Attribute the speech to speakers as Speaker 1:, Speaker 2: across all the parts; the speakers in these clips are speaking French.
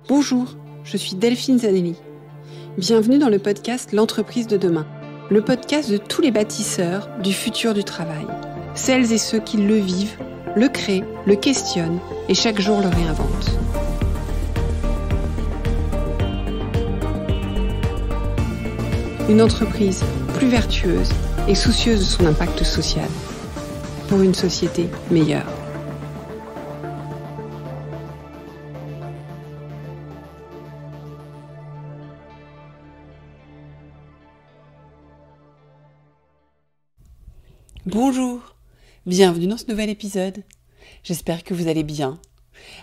Speaker 1: Bonjour, je suis Delphine Zanelli. Bienvenue dans le podcast L'entreprise de demain, le podcast de tous les bâtisseurs du futur du travail. Celles et ceux qui le vivent, le créent, le questionnent et chaque jour le réinventent. Une entreprise plus vertueuse et soucieuse de son impact social pour une société meilleure. Bonjour, bienvenue dans ce nouvel épisode. J'espère que vous allez bien.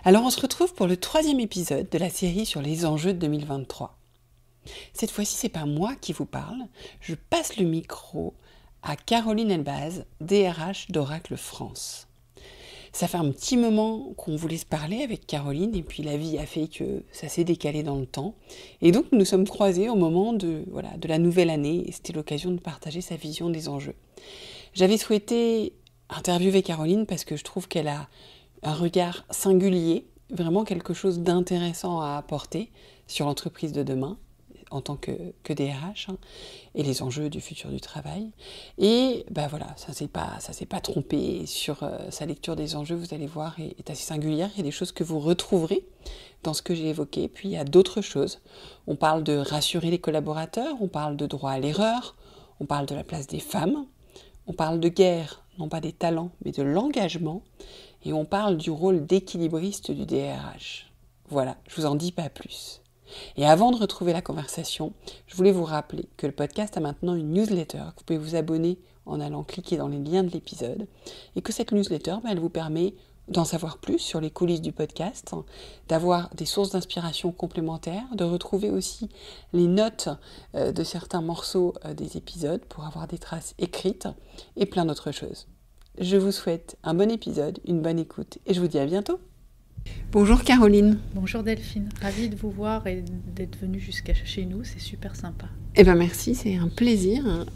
Speaker 1: Alors on se retrouve pour le 3e épisode de la série sur les enjeux de 2023. Cette fois-ci, c'est pas moi qui vous parle, je passe le micro à Caroline Elbaz, DRH d'Oracle France. Ça fait un petit moment qu'on voulait se parler avec Caroline et puis la vie a fait que ça s'est décalé dans le temps. Et donc nous nous sommes croisés au moment de la nouvelle année et c'était l'occasion de partager sa vision des enjeux. J'avais souhaité interviewer Caroline parce que je trouve qu'elle a un regard singulier, vraiment quelque chose d'intéressant à apporter sur l'entreprise de demain en tant que DRH et les enjeux du futur du travail. Et ça s'est pas trompé sur sa lecture des enjeux, vous allez voir, est assez singulière. Il y a des choses que vous retrouverez dans ce que j'ai évoqué, puis il y a d'autres choses. On parle de rassurer les collaborateurs, on parle de droit à l'erreur, on parle de la place des femmes, on parle de guerre, non pas des talents, mais de l'engagement, et on parle du rôle d'équilibriste du DRH. Voilà, je vous en dis pas plus. Et avant de retrouver la conversation, je voulais vous rappeler que le podcast a maintenant une newsletter, que vous pouvez vous abonner en allant cliquer dans les liens de l'épisode, et que cette newsletter, elle vous permet d'en savoir plus sur les coulisses du podcast, d'avoir des sources d'inspiration complémentaires, de retrouver aussi les notes de certains morceaux des épisodes pour avoir des traces écrites et plein d'autres choses. Je vous souhaite un bon épisode, une bonne écoute et je vous dis à bientôt. Bonjour Caroline.
Speaker 2: Bonjour Delphine, ravie de vous voir et d'être venue jusqu'à chez nous, c'est super sympa.
Speaker 1: Eh bien merci, c'est un plaisir.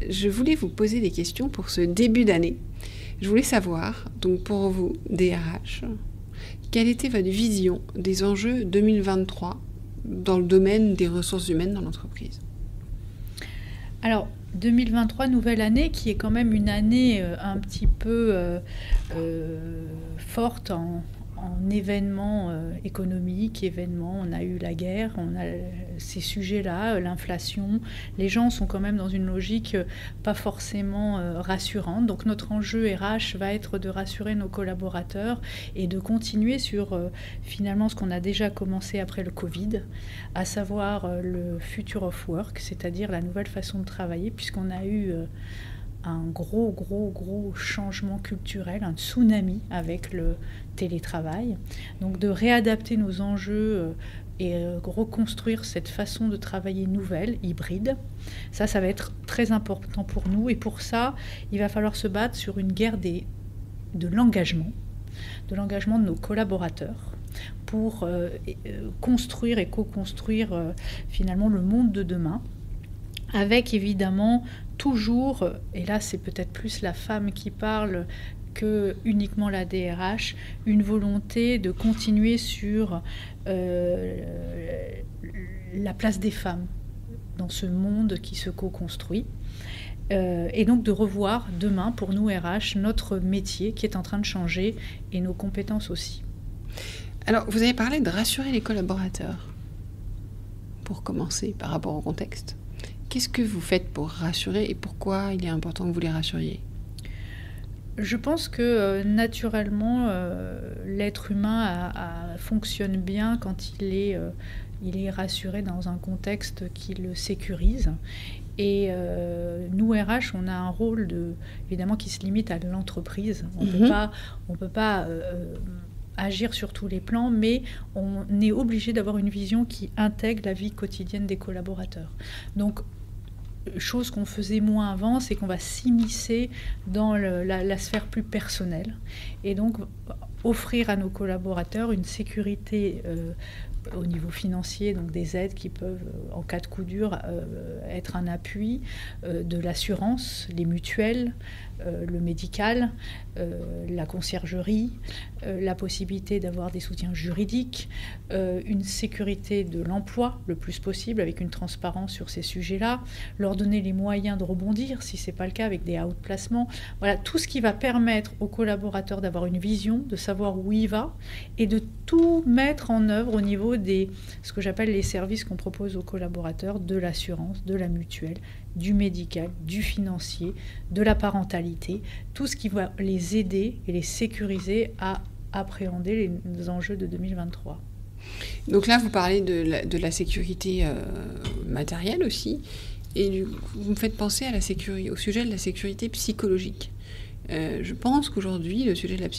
Speaker 1: Je voulais vous poser des questions pour ce début d'année. Je voulais savoir, donc pour vous, DRH, quelle était votre vision des enjeux 2023 dans le domaine des ressources humaines dans l'entreprise ?
Speaker 2: Alors, 2023, nouvelle année, qui est quand même une année un petit peu forte en événements économiques, on a eu la guerre, on a ces sujets-là, l'inflation. Les gens sont quand même dans une logique pas forcément rassurante. Donc notre enjeu RH va être de rassurer nos collaborateurs et de continuer sur finalement ce qu'on a déjà commencé après le Covid, à savoir le future of work, c'est-à-dire la nouvelle façon de travailler, puisqu'on a eu un gros changement culturel, un tsunami avec le télétravail. Donc de réadapter nos enjeux et reconstruire cette façon de travailler nouvelle, hybride, ça va être très important pour nous. Et pour ça, il va falloir se battre sur une guerre de l'engagement de nos collaborateurs pour construire et co-construire finalement le monde de demain, avec évidemment toujours, et là c'est peut-être plus la femme qui parle que uniquement la DRH, une volonté de continuer sur la place des femmes dans ce monde qui se co-construit. Et donc de revoir demain pour nous RH notre métier qui est en train de changer et nos compétences aussi.
Speaker 1: Alors vous avez parlé de rassurer les collaborateurs, pour commencer par rapport au contexte. Qu'est-ce que vous faites pour rassurer et pourquoi il est important que vous les rassuriez ?
Speaker 2: Je pense que naturellement, l'être humain fonctionne bien quand il est rassuré dans un contexte qui le sécurise. Et nous, RH, on a un rôle évidemment qui se limite à l'entreprise. On peut pas agir sur tous les plans, mais on est obligé d'avoir une vision qui intègre la vie quotidienne des collaborateurs. Donc, chose qu'on faisait moins avant, c'est qu'on va s'immiscer dans la sphère plus personnelle. Et donc, offrir à nos collaborateurs une sécurité au niveau financier, donc des aides qui peuvent, en cas de coup dur, être un appui, de l'assurance, les mutuelles, le médical, la conciergerie, la possibilité d'avoir des soutiens juridiques, une sécurité de l'emploi le plus possible avec une transparence sur ces sujets-là, leur donner les moyens de rebondir si ce n'est pas le cas avec des outplacements. Voilà, tout ce qui va permettre aux collaborateurs d'avoir une vision, de savoir où il va et de tout mettre en œuvre au niveau ce que j'appelle les services qu'on propose aux collaborateurs, de l'assurance, de la mutuelle, du médical, du financier, de la parentalité, tout ce qui va les aider et les sécuriser à appréhender les enjeux de 2023.
Speaker 1: Donc là, vous parlez de la sécurité matérielle aussi, et vous me faites penser au sujet de la sécurité psychologique. Je pense qu'aujourd'hui, le sujet de la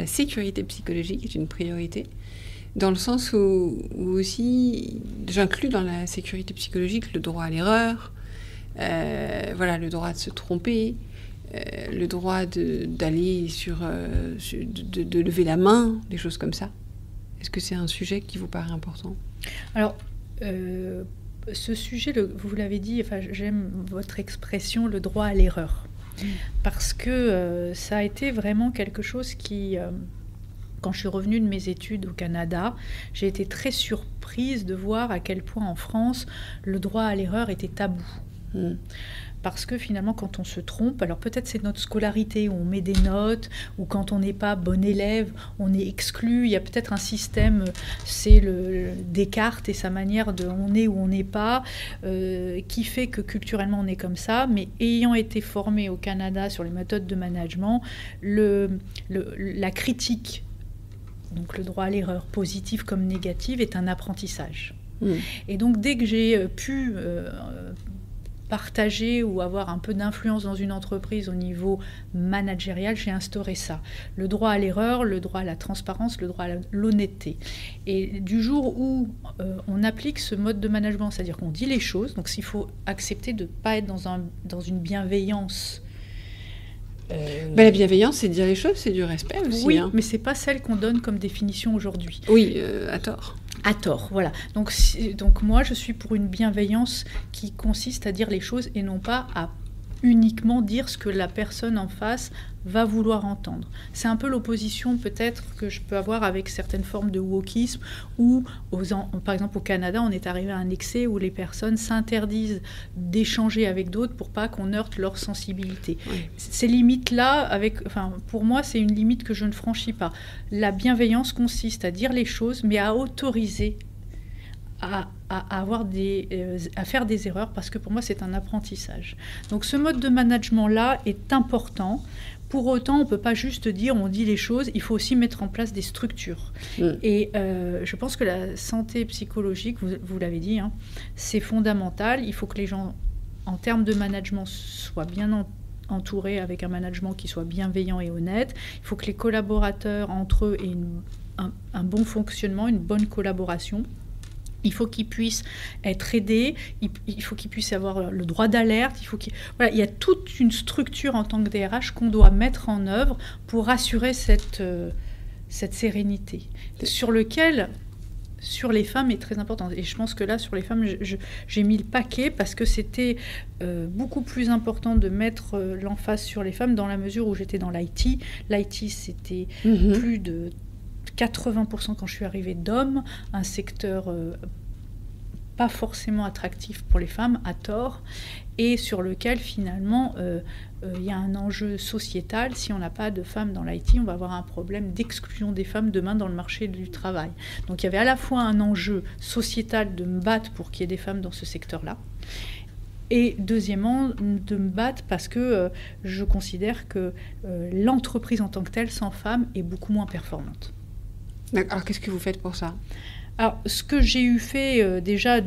Speaker 1: sécurité psychologique est une priorité, dans le sens où aussi, j'inclus dans la sécurité psychologique le droit à l'erreur, le droit de se tromper, le droit d'aller de lever la main, des choses comme ça. Est-ce que c'est un sujet qui vous paraît important ?
Speaker 2: Alors, ce sujet, vous l'avez dit, j'aime votre expression, le droit à l'erreur. Parce que ça a été vraiment quelque chose qui, quand je suis revenue de mes études au Canada, j'ai été très surprise de voir à quel point en France, le droit à l'erreur était tabou. Parce que finalement, quand on se trompe, alors peut-être c'est notre scolarité où on met des notes, ou quand on n'est pas bon élève, on est exclu. Il y a peut-être un système, c'est Descartes et sa manière de on est ou on n'est pas, qui fait que culturellement on est comme ça. Mais ayant été formé au Canada sur les méthodes de management, la critique, donc le droit à l'erreur, positive comme négative, est un apprentissage. Et donc dès que j'ai pu partager ou avoir un peu d'influence dans une entreprise au niveau managérial, j'ai instauré ça. Le droit à l'erreur, le droit à la transparence, le droit à l'honnêteté. Et du jour où on applique ce mode de management, c'est-à-dire qu'on dit les choses, donc s'il faut accepter de ne pas être dans une bienveillance.
Speaker 1: La bienveillance, c'est dire les choses, c'est du respect aussi.
Speaker 2: Oui, mais ce n'est pas celle qu'on donne comme définition aujourd'hui.
Speaker 1: Oui, à tort.
Speaker 2: À tort, voilà. Donc moi, je suis pour une bienveillance qui consiste à dire les choses et non pas à uniquement dire ce que la personne en face va vouloir entendre. C'est un peu l'opposition peut-être que je peux avoir avec certaines formes de wokisme où, par exemple au Canada, on est arrivé à un excès où les personnes s'interdisent d'échanger avec d'autres pour pas qu'on heurte leur sensibilité. Oui. Ces limites-là, pour moi, c'est une limite que je ne franchis pas. La bienveillance consiste à dire les choses, mais à autoriser à faire des erreurs, parce que pour moi, c'est un apprentissage. Donc ce mode de management-là est important. Pour autant, on ne peut pas juste dire on dit les choses, il faut aussi mettre en place des structures. Et je pense que la santé psychologique, vous l'avez dit, c'est fondamental. Il faut que les gens, en termes de management, soient bien entourés avec un management qui soit bienveillant et honnête. Il faut que les collaborateurs entre eux aient un bon fonctionnement, une bonne collaboration. Il faut qu'ils puissent être aidés, il faut qu'ils puissent avoir le droit d'alerte, il y a toute une structure en tant que DRH qu'on doit mettre en œuvre pour assurer cette sérénité, sur les femmes est très importante. Et je pense que là, sur les femmes, j'ai mis le paquet parce que c'était beaucoup plus important de mettre l'emphase sur les femmes dans la mesure où j'étais dans l'IT. L'IT, c'était plus de 80% quand je suis arrivée d'hommes, un secteur pas forcément attractif pour les femmes, à tort, et sur lequel finalement il y a un enjeu sociétal. Si on n'a pas de femmes dans l'IT, on va avoir un problème d'exclusion des femmes demain dans le marché du travail. Donc il y avait à la fois un enjeu sociétal de me battre pour qu'il y ait des femmes dans ce secteur-là, et deuxièmement, de me battre parce que je considère que l'entreprise en tant que telle, sans femmes, est beaucoup moins performante.
Speaker 1: Alors, qu'est-ce que vous faites pour ça ?
Speaker 2: Alors, ce que j'ai fait déjà,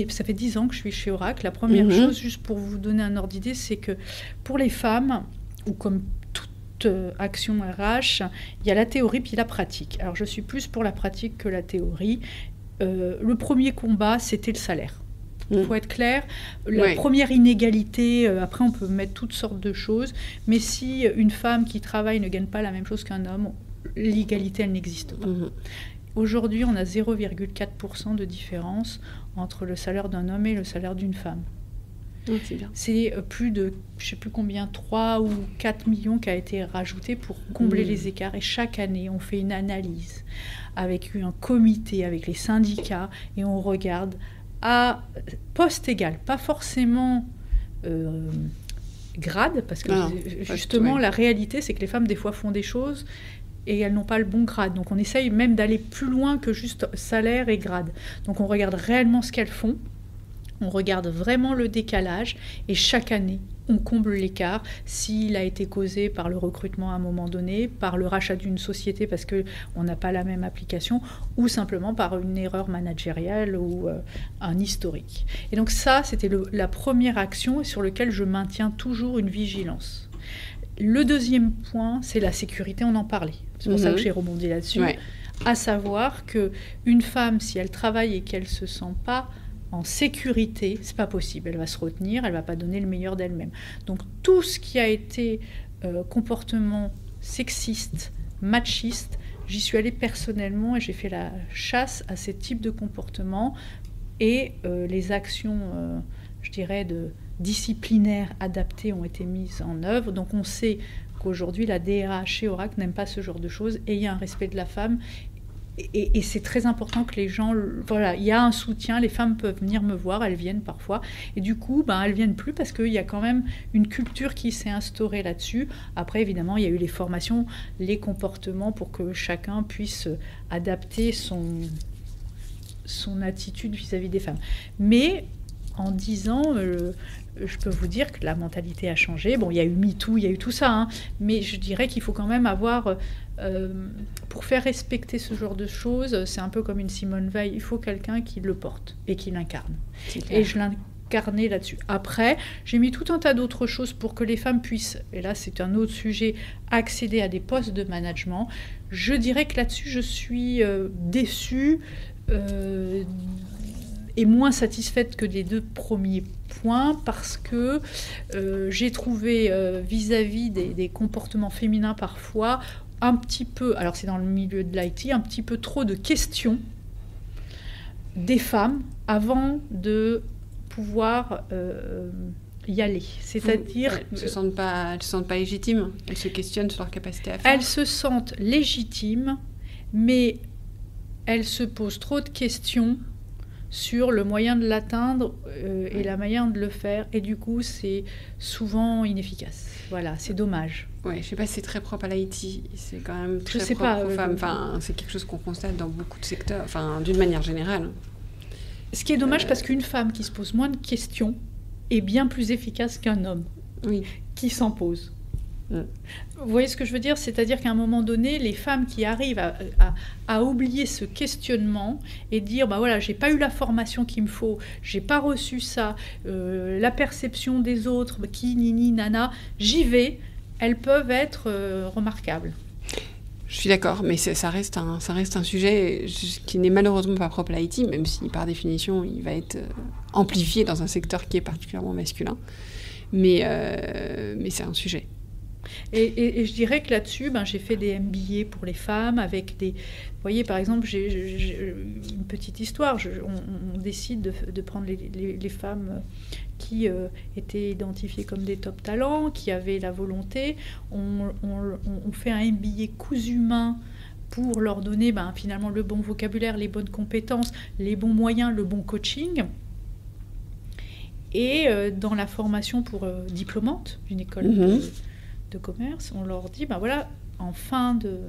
Speaker 2: ça fait 10 ans que je suis chez Oracle. La première chose, juste pour vous donner un ordre d'idée, c'est que pour les femmes, ou comme toute action RH, il y a la théorie puis la pratique. Alors, je suis plus pour la pratique que la théorie. Le premier combat, c'était le salaire. Il faut être clair. La première inégalité, après on peut mettre toutes sortes de choses, mais si une femme qui travaille ne gagne pas la même chose qu'un homme, l'égalité, elle n'existe pas. Aujourd'hui, on a 0,4% de différence entre le salaire d'un homme et le salaire d'une femme.
Speaker 1: C'est bien.
Speaker 2: C'est plus de, je ne sais plus combien, 3 ou 4 millions qui a été rajouté pour combler les écarts. Et chaque année, on fait une analyse avec un comité, avec les syndicats, et on regarde à poste égal, pas forcément grade, parce que justement, la réalité, c'est que les femmes, des fois, font des choses et elles n'ont pas le bon grade. Donc on essaye même d'aller plus loin que juste salaire et grade. Donc on regarde réellement ce qu'elles font, on regarde vraiment le décalage, et chaque année, on comble l'écart s'il a été causé par le recrutement à un moment donné, par le rachat d'une société parce qu'on n'a pas la même application, ou simplement par une erreur managériale ou un historique. Et donc ça, c'était la première action sur laquelle je maintiens toujours une vigilance. Le deuxième point, c'est la sécurité, on en parlait. C'est pour ça que j'ai rebondi là-dessus. À savoir qu'une femme, si elle travaille et qu'elle ne se sent pas en sécurité, c'est pas possible. Elle va se retenir, elle va pas donner le meilleur d'elle-même. Donc tout ce qui a été comportement sexiste, machiste, j'y suis allée personnellement et j'ai fait la chasse à ces types de comportements, et les actions, je dirais, disciplinaires adaptées ont été mises en œuvre. Donc on sait qu'aujourd'hui la DRH chez Oracle n'aime pas ce genre de choses, et il y a un respect de la femme. Et c'est très important que les gens... Voilà, il y a un soutien, les femmes peuvent venir me voir, elles viennent parfois. Et du coup, elles ne viennent plus parce qu'il y a quand même une culture qui s'est instaurée là-dessus. Après, évidemment, il y a eu les formations, les comportements pour que chacun puisse adapter son attitude vis-à-vis des femmes. Mais en 10 ans... je peux vous dire que la mentalité a changé. Bon, il y a eu MeToo, il y a eu tout ça, hein, mais je dirais qu'il faut quand même avoir... pour faire respecter ce genre de choses, c'est un peu comme une Simone Veil, il faut quelqu'un qui le porte et qui l'incarne. Et je l'incarnais là-dessus. Après, j'ai mis tout un tas d'autres choses pour que les femmes puissent, et là c'est un autre sujet, accéder à des postes de management. Je dirais que là-dessus, je suis déçue et moins satisfaite que les 2 premiers points, parce que j'ai trouvé vis-à-vis des comportements féminins parfois un petit peu, alors c'est dans le milieu de l'IT, un petit peu trop de questions des femmes avant de pouvoir y aller. C'est-à-dire...
Speaker 1: Elles ne se sentent pas légitimes, elles se questionnent sur leur capacité à faire.
Speaker 2: Elles se sentent légitimes, mais elles se posent trop de questions sur le moyen de l'atteindre et la manière de le faire, et du coup c'est souvent inefficace. Voilà, c'est dommage.
Speaker 1: Ouais, je sais pas si c'est très propre à l'IT, c'est quand même très propre aux femmes. Enfin, c'est quelque chose qu'on constate dans beaucoup de secteurs, enfin d'une manière générale.
Speaker 2: Ce qui est dommage, parce qu'une femme qui se pose moins de questions est bien plus efficace qu'un homme qui s'en pose. Vous voyez ce que je veux dire ? C'est-à-dire qu'à un moment donné, les femmes qui arrivent à oublier ce questionnement et dire voilà, j'ai pas eu la formation qu'il me faut, j'ai pas reçu ça, la perception des autres, qui nini nana, j'y vais, elles peuvent être remarquables.
Speaker 1: Je suis d'accord, mais ça reste un sujet qui n'est malheureusement pas propre à l'IT, même si par définition il va être amplifié dans un secteur qui est particulièrement masculin. Mais c'est un sujet.
Speaker 2: Et je dirais que là-dessus, j'ai fait des MBA pour les femmes avec des... Vous voyez, par exemple, j'ai une petite histoire. On décide de prendre les femmes qui étaient identifiées comme des top talents, qui avaient la volonté. On fait un MBA cousu main pour leur donner finalement le bon vocabulaire, les bonnes compétences, les bons moyens, le bon coaching. Et dans la formation pour diplômantes d'une école de commerce, on leur dit, voilà, en fin de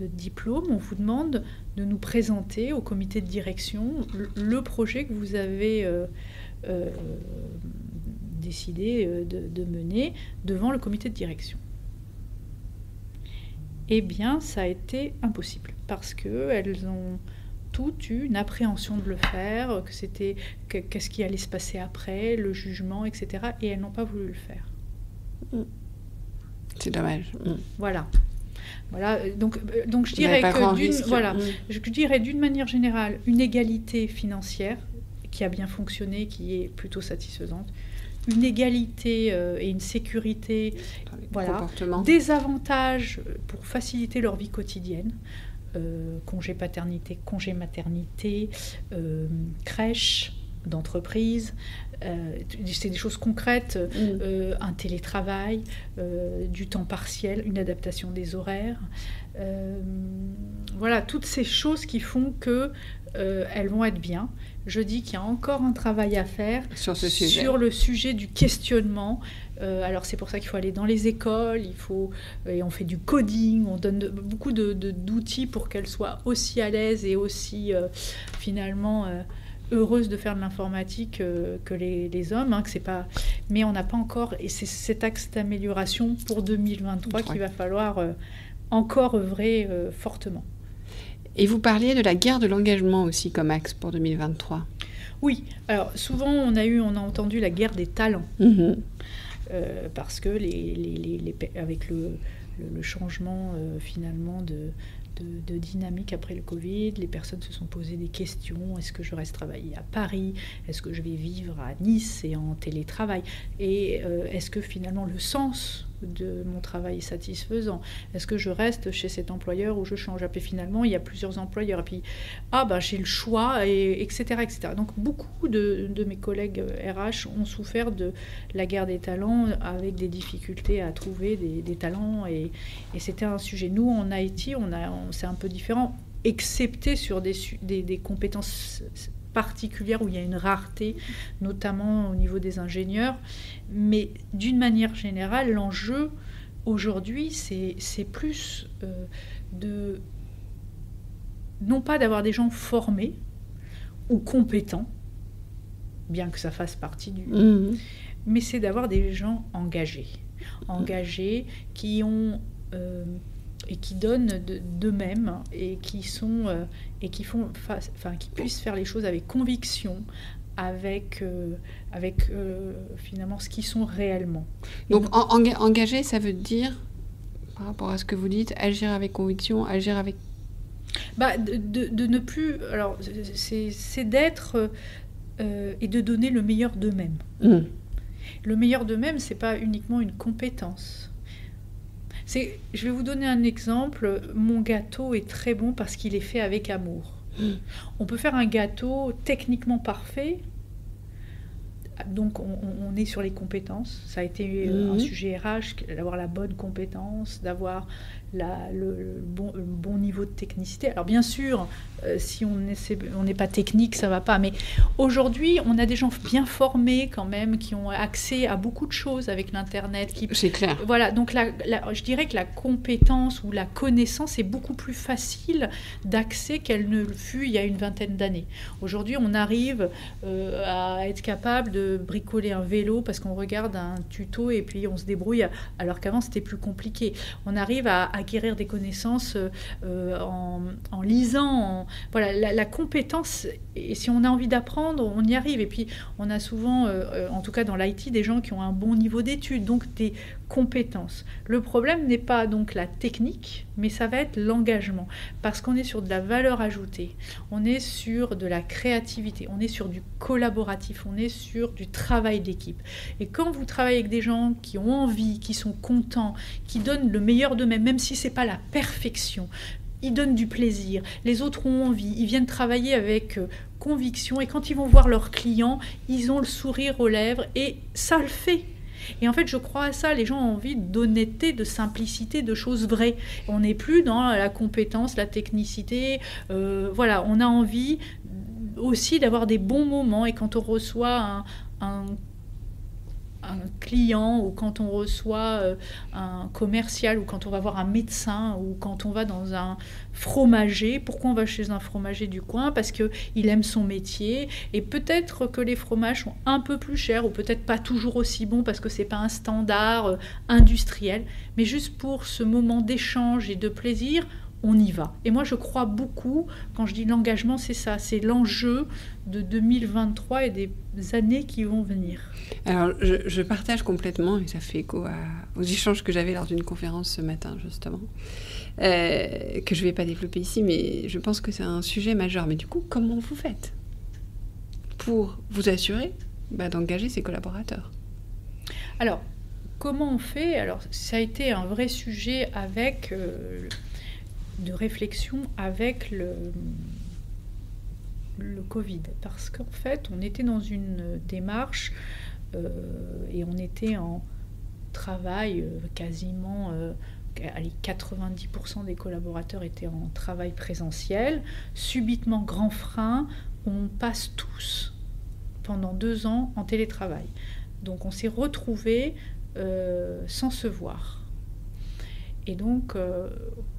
Speaker 2: diplôme, on vous demande de nous présenter au comité de direction le projet que vous avez décidé de mener devant le comité de direction. Eh bien, ça a été impossible, parce qu'elles ont toutes eu une appréhension de le faire, que c'était qu'est-ce qui allait se passer après, le jugement, etc. Et elles n'ont pas voulu le faire.
Speaker 1: C'est dommage.
Speaker 2: Voilà. Donc je dirais que je dirais d'une manière générale une égalité financière qui a bien fonctionné, qui est plutôt satisfaisante. Une égalité et une sécurité, voilà, des avantages pour faciliter leur vie quotidienne, congé paternité, congé maternité, crèche d'entreprise, c'est des choses concrètes, un télétravail, du temps partiel, une adaptation des horaires, voilà, toutes ces choses qui font que elles vont être bien. Je dis qu'il y a encore un travail à faire
Speaker 1: sur ce sujet.
Speaker 2: Sur le sujet du questionnement. Alors c'est pour ça qu'il faut aller dans les écoles, et on fait du coding, on donne beaucoup d'outils pour qu'elles soient aussi à l'aise et aussi finalement heureuses de faire de l'informatique que les hommes. Hein, que c'est pas... Mais on n'a pas encore... Et c'est cet axe d'amélioration pour 2023 qu'il va falloir encore œuvrer fortement.
Speaker 1: Et vous parliez de la guerre de l'engagement aussi comme axe pour 2023.
Speaker 2: Oui, alors souvent on a entendu la guerre des talents, parce que avec le changement finalement de dynamique après le Covid, les personnes se sont posées des questions. Est-ce que je reste travailler à Paris ? Est-ce que je vais vivre à Nice et en télétravail ? Et est-ce que finalement le sens de mon travail est satisfaisant ? Est-ce que je reste chez cet employeur ou je change ? Et puis finalement, il y a plusieurs employeurs. Et puis, j'ai le choix, etc., etc. Donc, beaucoup de mes collègues RH ont souffert de la guerre des talents avec des difficultés à trouver des talents. Et c'était un sujet. Nous, en IT, c'est un peu différent, excepté sur des compétences particulière où il y a une rareté, notamment au niveau des ingénieurs. Mais d'une manière générale, l'enjeu aujourd'hui, c'est plus non pas d'avoir des gens formés ou compétents, bien que ça fasse partie mais c'est d'avoir des gens engagés qui ont... et qui donnent d'eux-mêmes et qui puissent faire les choses avec conviction, avec finalement ce qu'ils sont réellement.
Speaker 1: Donc engager, ça veut dire, par rapport à ce que vous dites, agir avec conviction, agir avec...
Speaker 2: De ne plus... Alors, c'est d'être et de donner le meilleur d'eux-mêmes. Le meilleur d'eux-mêmes, c'est pas uniquement une compétence. Je vais vous donner un exemple. Mon gâteau est très bon parce qu'il est fait avec amour. On peut faire un gâteau techniquement parfait. Donc, on est sur les compétences. Ça a été un sujet RH, d'avoir la bonne compétence, d'avoir le bon niveau de technicité. Alors, bien sûr, si on n'est pas technique, ça ne va pas. Mais aujourd'hui, on a des gens bien formés quand même, qui ont accès à beaucoup de choses avec l'Internet.
Speaker 1: C'est clair.
Speaker 2: Voilà, donc je dirais que la compétence ou la connaissance est beaucoup plus facile d'accès qu'elle ne fut il y a une vingtaine d'années. Aujourd'hui, on arrive à être capable de bricoler un vélo parce qu'on regarde un tuto et puis on se débrouille, alors qu'avant c'était plus compliqué. On arrive à acquérir des connaissances en lisant. Voilà, la compétence, et si on a envie d'apprendre, on y arrive. Et puis on a souvent, en tout cas dans l'IT, des gens qui ont un bon niveau d'études, donc des compétences. Le problème n'est pas donc la technique, mais ça va être l'engagement, parce qu'on est sur de la valeur ajoutée, on est sur de la créativité, on est sur du collaboratif, on est sur du travail d'équipe. Et quand vous travaillez avec des gens qui ont envie, qui sont contents, qui donnent le meilleur d'eux-mêmes, même si c'est pas la perfection, ils donnent du plaisir, les autres ont envie, ils viennent travailler avec conviction, et quand ils vont voir leurs clients, ils ont le sourire aux lèvres, et ça le fait. Et en fait, je crois à ça. Les gens ont envie d'honnêteté, de simplicité, de choses vraies. On n'est plus dans la compétence, la technicité. Voilà, on a envie aussi d'avoir des bons moments. Et quand on reçoit un client, ou quand on reçoit un commercial, ou quand on va voir un médecin, ou quand on va dans un fromager. Pourquoi on va chez un fromager du coin ? Parce qu'il aime son métier, et peut-être que les fromages sont un peu plus chers, ou peut-être pas toujours aussi bons parce que c'est pas un standard industriel, mais juste pour ce moment d'échange et de plaisir, on y va. Et moi, je crois beaucoup, quand je dis l'engagement, c'est ça, c'est l'enjeu de 2023 et des années qui vont venir.
Speaker 1: Alors, je partage complètement, et ça fait écho aux échanges que j'avais lors d'une conférence ce matin, justement, que je ne vais pas développer ici, mais je pense que c'est un sujet majeur. Mais du coup, comment vous faites ? pour vous assurer d'engager ses collaborateurs?
Speaker 2: Alors, comment on fait? Alors, ça a été un vrai sujet de réflexion avec le Covid. Parce qu'en fait, on était dans une démarche et on était en travail quasiment... 90% des collaborateurs étaient en travail présentiel. Subitement, grand frein, on passe tous pendant 2 ans en télétravail. Donc on s'est retrouvés sans se voir. Et donc,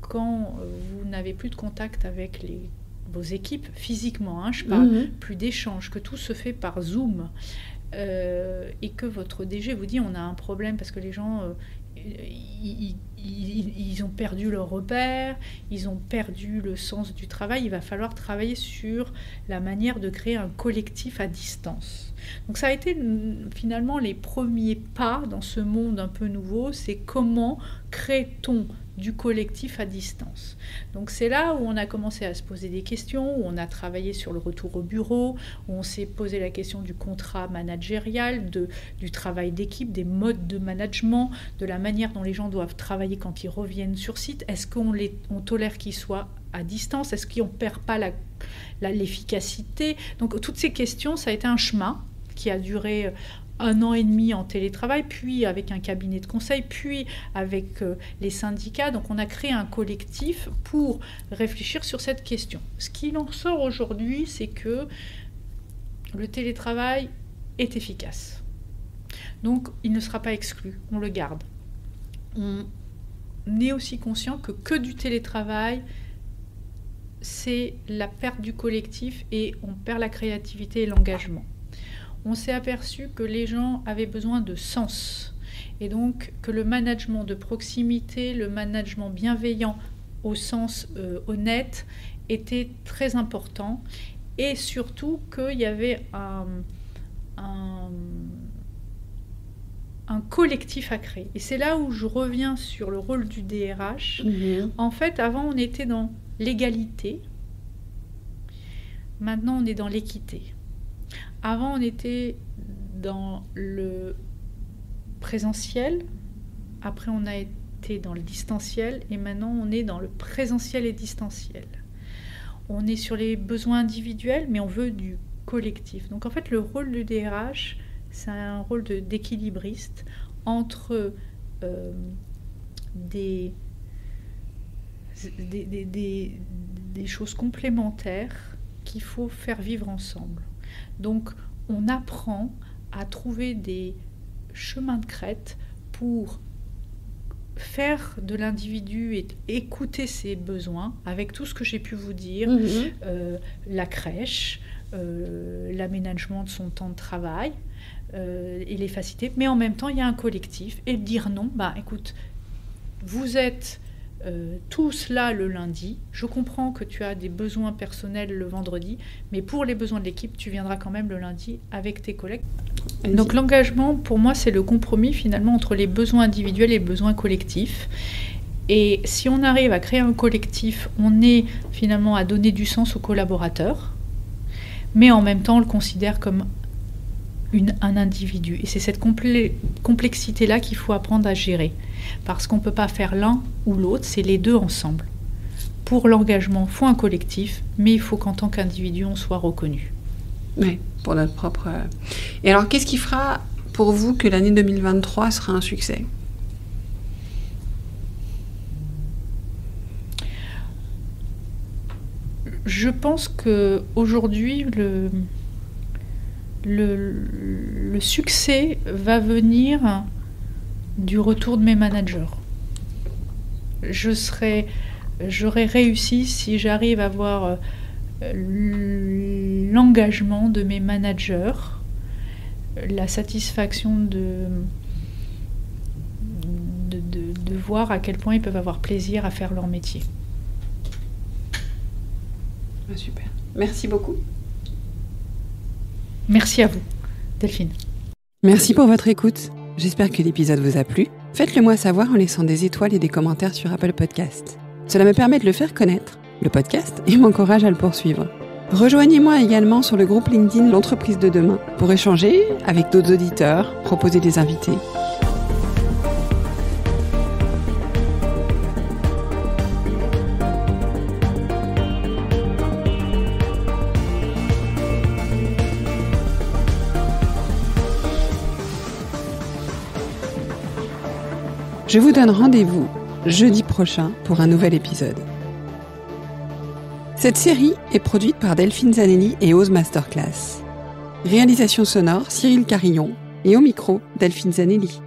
Speaker 2: quand vous n'avez plus de contact avec vos équipes, physiquement, je parle plus d'échanges, que tout se fait par Zoom, et que votre DG vous dit on a un problème parce que les gens... Ils ont perdu leur repère, ils ont perdu le sens du travail. Il va falloir travailler sur la manière de créer un collectif à distance. Donc ça a été finalement les premiers pas dans ce monde un peu nouveau, c'est comment crée-t-on du collectif à distance. Donc c'est là où on a commencé à se poser des questions, où on a travaillé sur le retour au bureau, où on s'est posé la question du contrat managérial, du travail d'équipe, des modes de management, de la manière dont les gens doivent travailler quand ils reviennent sur site. Est-ce qu'on tolère qu'ils soient à distance? Est-ce qu'on ne perd pas l'efficacité? Donc toutes ces questions, ça a été un chemin qui a duré 1 an et demi en télétravail, puis avec un cabinet de conseil, puis avec les syndicats. Donc on a créé un collectif pour réfléchir sur cette question. Ce qu'il en sort aujourd'hui, c'est que le télétravail est efficace. Donc il ne sera pas exclu, on le garde. On est aussi conscient que du télétravail, c'est la perte du collectif et on perd la créativité et l'engagement. On s'est aperçu que les gens avaient besoin de sens et donc que le management de proximité, le management bienveillant au sens honnête était très important et surtout qu'il y avait un collectif à créer. Et c'est là où je reviens sur le rôle du DRH. En fait, avant, on était dans l'égalité. Maintenant, on est dans l'équité. Avant, on était dans le présentiel. Après, on a été dans le distanciel. Et maintenant, on est dans le présentiel et distanciel. On est sur les besoins individuels, mais on veut du collectif. Donc, en fait, le rôle du DRH, c'est un rôle d'équilibriste entre des choses complémentaires qu'il faut faire vivre ensemble. Donc, on apprend à trouver des chemins de crête pour faire de l'individu et écouter ses besoins avec tout ce que j'ai pu vous dire, la crèche, l'aménagement de son temps de travail et les facilités. Mais en même temps, il y a un collectif et dire non, écoute, vous êtes tous là le lundi, je comprends que tu as des besoins personnels le vendredi, mais pour les besoins de l'équipe, tu viendras quand même le lundi avec tes collègues. Donc l'engagement, pour moi, c'est le compromis finalement entre les besoins individuels et les besoins collectifs. Et si on arrive à créer un collectif, on est finalement à donner du sens aux collaborateurs, mais en même temps, on le considère comme un individu. Et c'est cette complexité-là qu'il faut apprendre à gérer. Parce qu'on ne peut pas faire l'un ou l'autre, c'est les deux ensemble. Pour l'engagement, il faut un collectif, mais il faut qu'en tant qu'individu, on soit reconnu.
Speaker 1: Oui, pour notre propre... Et alors, qu'est-ce qui fera pour vous que l'année 2023 sera un succès ?
Speaker 2: Je pense qu'aujourd'hui, le succès va venir du retour de mes managers. J'aurais réussi si j'arrive à avoir l'engagement de mes managers, la satisfaction de voir à quel point ils peuvent avoir plaisir à faire leur métier.
Speaker 1: Super. Merci beaucoup.
Speaker 2: Merci à vous, Delphine.
Speaker 1: Merci pour votre écoute. J'espère que l'épisode vous a plu. Faites-le moi savoir en laissant des étoiles et des commentaires sur Apple Podcasts. Cela me permet de le faire connaître, le podcast, et m'encourage à le poursuivre. Rejoignez-moi également sur le groupe LinkedIn L'entreprise de demain pour échanger avec d'autres auditeurs, proposer des invités. Je vous donne rendez-vous jeudi prochain pour un nouvel épisode. Cette série est produite par Delphine Zanelli et Ose Masterclass. Réalisation sonore Cyril Carillon et au micro Delphine Zanelli.